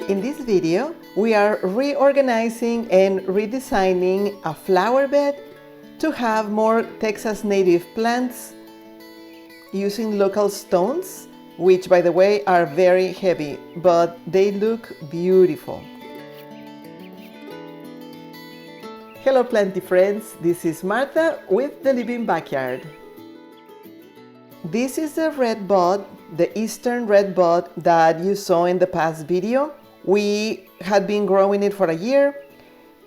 In this video, we are reorganizing and redesigning a flower bed to have more Texas native plants using local stones, which by the way are very heavy, but they look beautiful. Hello planty friends, this is Martha with the Living Backyard. This is the red bud, the eastern red bud that you saw in the past video. We had been growing it for a year,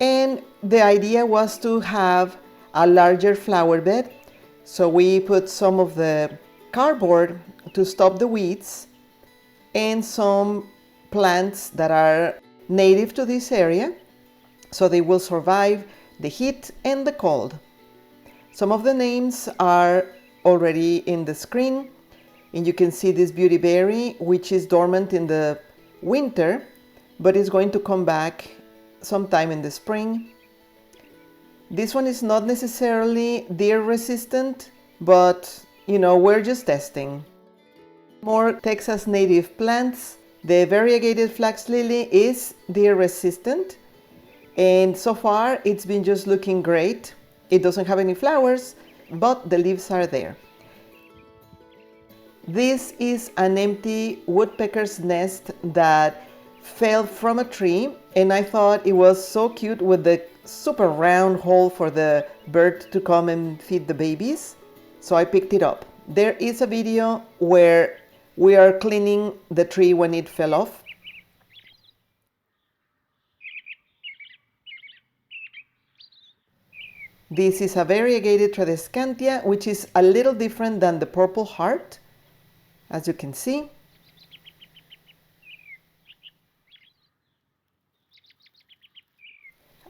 and the idea was to have a larger flower bed. So we put some of the cardboard to stop the weeds and some plants that are native to this area, so they will survive the heat and the cold. Some of the names are already in the screen, and you can see this beauty berry, which is dormant in the winter, but is going to come back sometime in the spring. This one is not necessarily deer resistant, but we're just testing. More Texas native plants. The variegated flax lily is deer resistant, and so far it's been just looking great. It doesn't have any flowers, but the leaves are there. This is an empty woodpecker's nest that fell from a tree, and I thought it was so cute with the super round hole for the bird to come and feed the babies, so I picked it up. There is a video where we are cleaning the tree when it fell off. This is a variegated tradescantia, which is a little different than the purple heart, as you can see.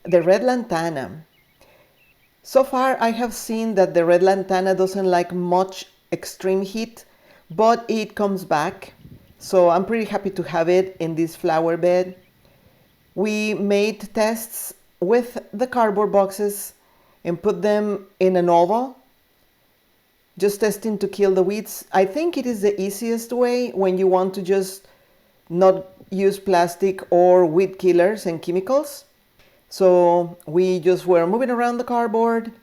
The red lantana. So far I have seen that the red lantana doesn't like much extreme heat, but it comes back, so I'm pretty happy to have it in this flower bed. We made tests with the cardboard boxes and put them in an oval, just testing to kill the weeds. I think it is the easiest way when you want to just not use plastic or weed killers and chemicals. So we just were moving around the cardboard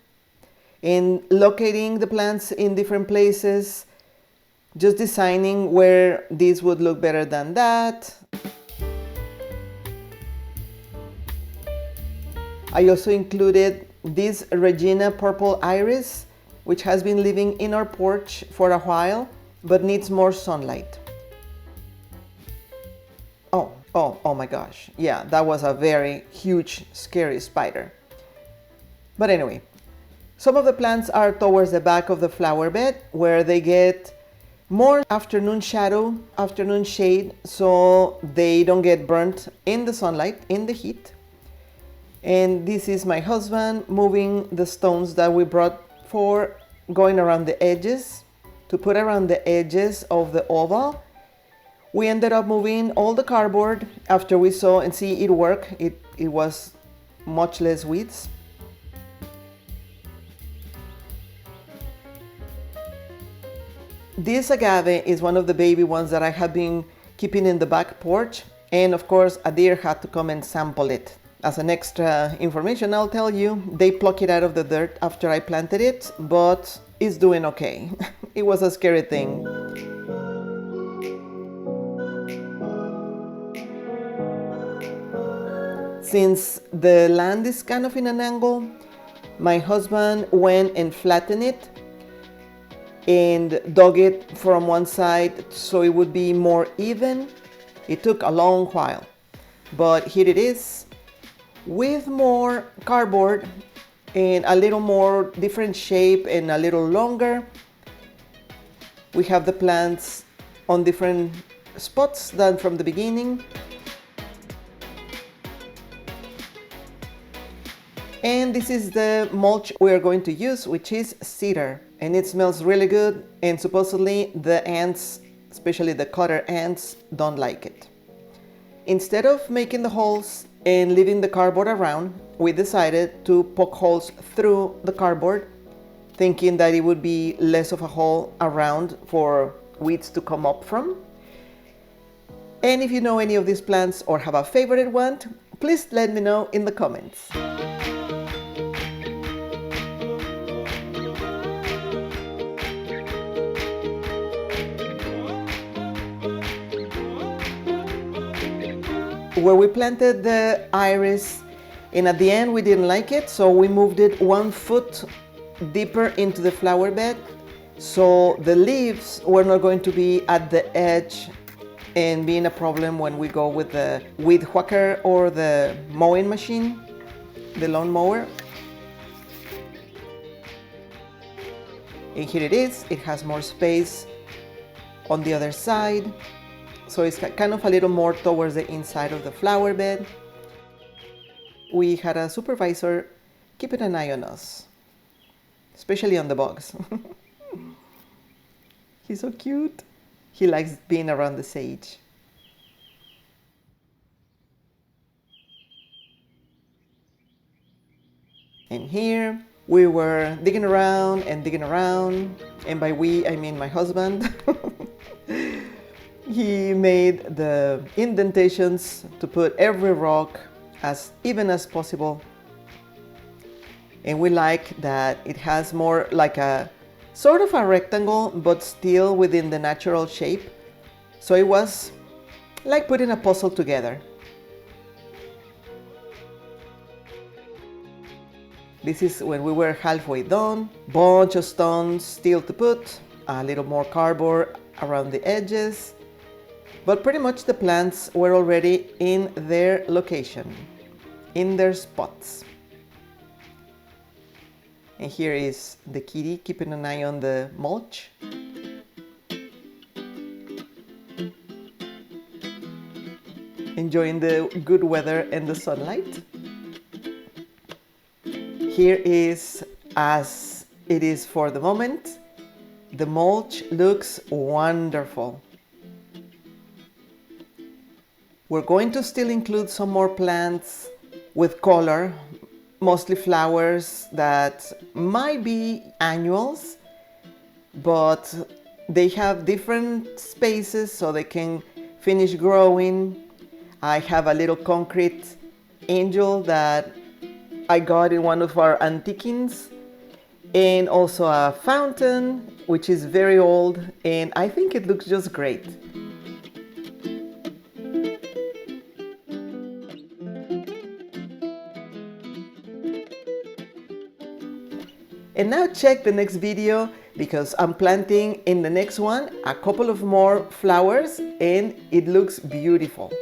and locating the plants in different places, just designing where this would look better than that. I also included this Regina purple iris, which has been living in our porch for a while, but needs more sunlight. Oh my gosh. Yeah, that was a very huge, scary spider. But anyway, some of the plants are towards the back of the flower bed where they get more afternoon shadow, afternoon shade, so they don't get burnt in the sunlight, in the heat. And this is my husband moving the stones that we brought for going around the edges, to put around the edges of the oval. We ended up moving all the cardboard after we saw and see it work. It was much less weeds. This agave is one of the baby ones that I have been keeping in the back porch, and of course a deer had to come and sample it. As an extra information, I'll tell you, they pluck it out of the dirt after I planted it, but it's doing okay. It was a scary thing. Since the land is kind of in an angle, my husband went and flattened it and dug it from one side so it would be more even. It took a long while, but here it is with more cardboard and a little more different shape and a little longer. We have the plants on different spots than from the beginning. And this is the mulch we are going to use, which is cedar, and it smells really good, and supposedly the ants, especially the cutter ants, don't like it. Instead of making the holes and leaving the cardboard around, we decided to poke holes through the cardboard, thinking that it would be less of a hole around for weeds to come up from. And if you know any of these plants or have a favorite one, please let me know in the comments. Where we planted the iris, and at the end we didn't like it, so we moved it 1 foot deeper into the flower bed, so the leaves were not going to be at the edge and being a problem when we go with the weed whacker or the mowing machine, the lawn mower. And here it is, it has more space on the other side, so it's kind of a little more towards the inside of the flower bed. We had a supervisor keeping an eye on us, especially on the bugs. He's so cute. He likes being around the sage. And here we were digging around, and by we I mean my husband. He made the indentations to put every rock as even as possible. And we like that it has more like a sort of a rectangle, but still within the natural shape. So it was like putting a puzzle together. This is when we were halfway done. Bunch of stones still to put, a little more cardboard around the edges. But pretty much the plants were already in their location, in their spots. And here is the kitty keeping an eye on the mulch. Enjoying the good weather and the sunlight. Here is as it is for the moment. The mulch looks wonderful. We're going to still include some more plants with color, mostly flowers that might be annuals, but they have different spaces so they can finish growing. I have a little concrete angel that I got in one of our antiquings, and also a fountain which is very old, and I think it looks just great. And now check the next video, because I'm planting in the next one a couple of more flowers and it looks beautiful.